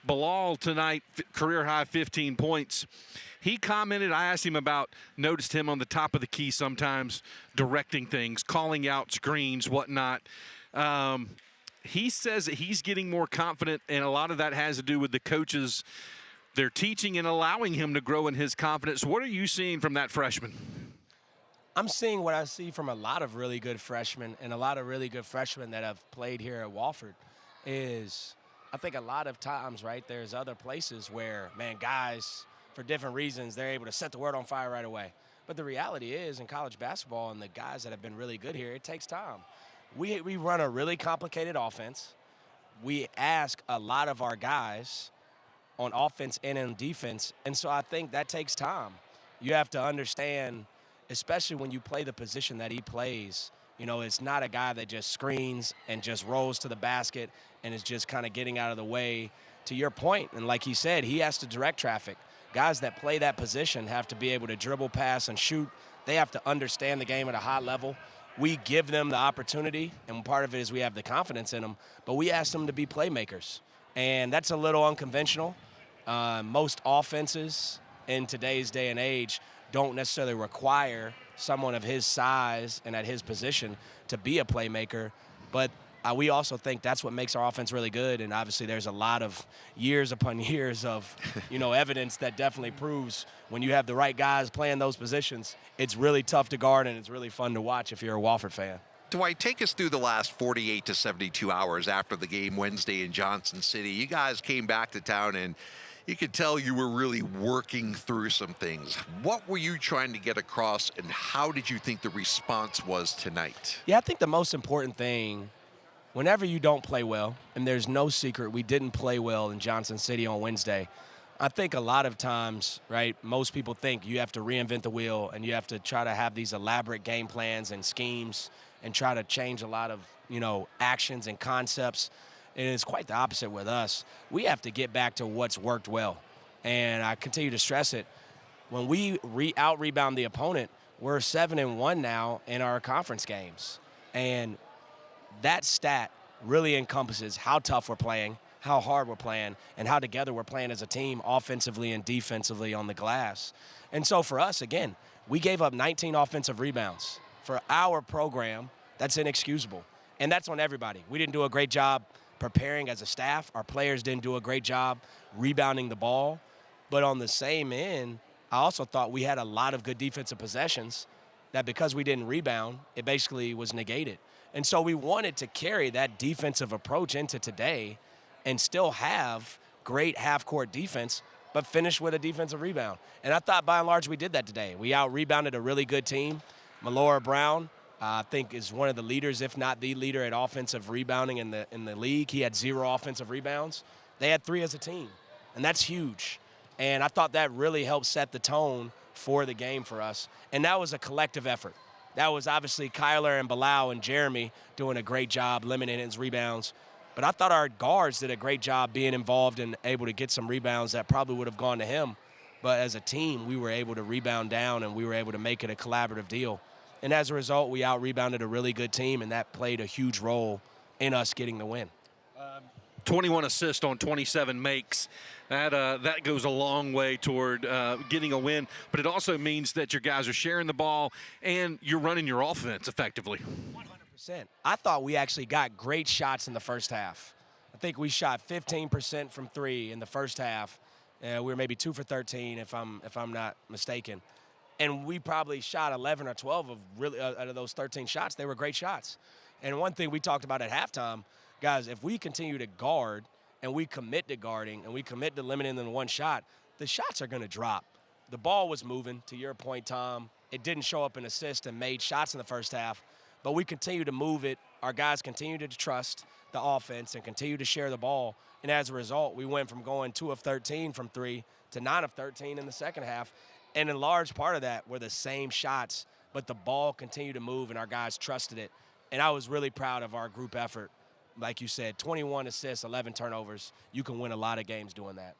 Bilal tonight, career high 15 points. He commented, I asked him about, noticed him on the top of the key sometimes, directing things, calling out screens, whatnot. He says that he's getting more confident, and a lot of that has to do with the coaches. They're teaching and allowing him to grow in his confidence. What are you seeing from that freshman? I'm seeing what I see from a lot of really good freshmen and a lot of really good freshmen that have played here at Wofford is I think a lot of times, right, there's other places where, man, guys, for different reasons, they're able to set the world on fire right away. But the reality is in college basketball and the guys that have been really good here, it takes time. We run a really complicated offense. We ask a lot of our guys on offense and on defense, and so I think that takes time. You have to understand, especially when you play the position that he plays, you know, it's not a guy that just screens and just rolls to the basket and is just kind of getting out of the way. To your point, and like he said, he has to direct traffic. Guys that play that position have to be able to dribble, pass, and shoot. They have to understand the game at a high level. We give them the opportunity, and part of it is we have the confidence in them, but we ask them to be playmakers. And that's a little unconventional. Most offenses in today's day and age don't necessarily require someone of his size and at his position to be a playmaker, but we also think that's what makes our offense really good, and obviously there's a lot of years upon years of evidence that definitely proves when you have the right guys playing those positions, it's really tough to guard and it's really fun to watch if you're a Wofford fan. Dwight, take us through the last 48 to 72 hours after the game Wednesday in Johnson City. You guys came back to town and you could tell you were really working through some things. What were you trying to get across, and how did you think the response was tonight? Yeah, I think the most important thing, whenever you don't play well, and there's no secret we didn't play well in Johnson City on Wednesday, I think a lot of times, right, most people think you have to reinvent the wheel and you have to try to have these elaborate game plans and schemes and try to change a lot of, actions and concepts. And it's quite the opposite with us. We have to get back to what's worked well. And I continue to stress it. When we out-rebound the opponent, we're 7-1 now in our conference games. And that stat really encompasses how tough we're playing, how hard we're playing, and how together we're playing as a team offensively and defensively on the glass. And so for us, again, we gave up 19 offensive rebounds. For our program, that's inexcusable. And that's on everybody. We didn't do a great job preparing as a staff. Our players didn't do a great job rebounding the ball. But on the same end, I also thought we had a lot of good defensive possessions that because we didn't rebound, it basically was negated. And so we wanted to carry that defensive approach into today and still have great half-court defense, but finish with a defensive rebound. And I thought by and large we did that today. We out-rebounded a really good team. Malora Brown, I think, is one of the leaders, if not the leader, at offensive rebounding in the league. He had 0 offensive rebounds. They had 3 as a team, and that's huge. And I thought that really helped set the tone for the game for us. And that was a collective effort. That was obviously Kyler and Bilal and Jeremy doing a great job limiting his rebounds. But I thought our guards did a great job being involved and able to get some rebounds that probably would have gone to him. But as a team, we were able to rebound down, and we were able to make it a collaborative deal. And as a result, we out-rebounded a really good team, and that played a huge role in us getting the win. 21 assists on 27 makes. That goes a long way toward getting a win, but it also means that your guys are sharing the ball and you're running your offense effectively. 100%. I thought we actually got great shots in the first half. I think we shot 15% from 3 in the first half. We were maybe 2 for 13 if I'm not mistaken. And we probably shot 11 or 12 out of those 13 shots. They were great shots. And one thing we talked about at halftime, guys, if we continue to guard and we commit to guarding and we commit to limiting them to one shot, the shots are going to drop. The ball was moving, to your point, Tom. It didn't show up in assists and made shots in the first half, but we continue to move it. Our guys continue to trust the offense and continue to share the ball. And as a result, we went from going 2 of 13 from 3 to 9 of 13 in the second half. And in large part of that were the same shots, but the ball continued to move and our guys trusted it. And I was really proud of our group effort. Like you said, 21 assists, 11 turnovers. You can win a lot of games doing that.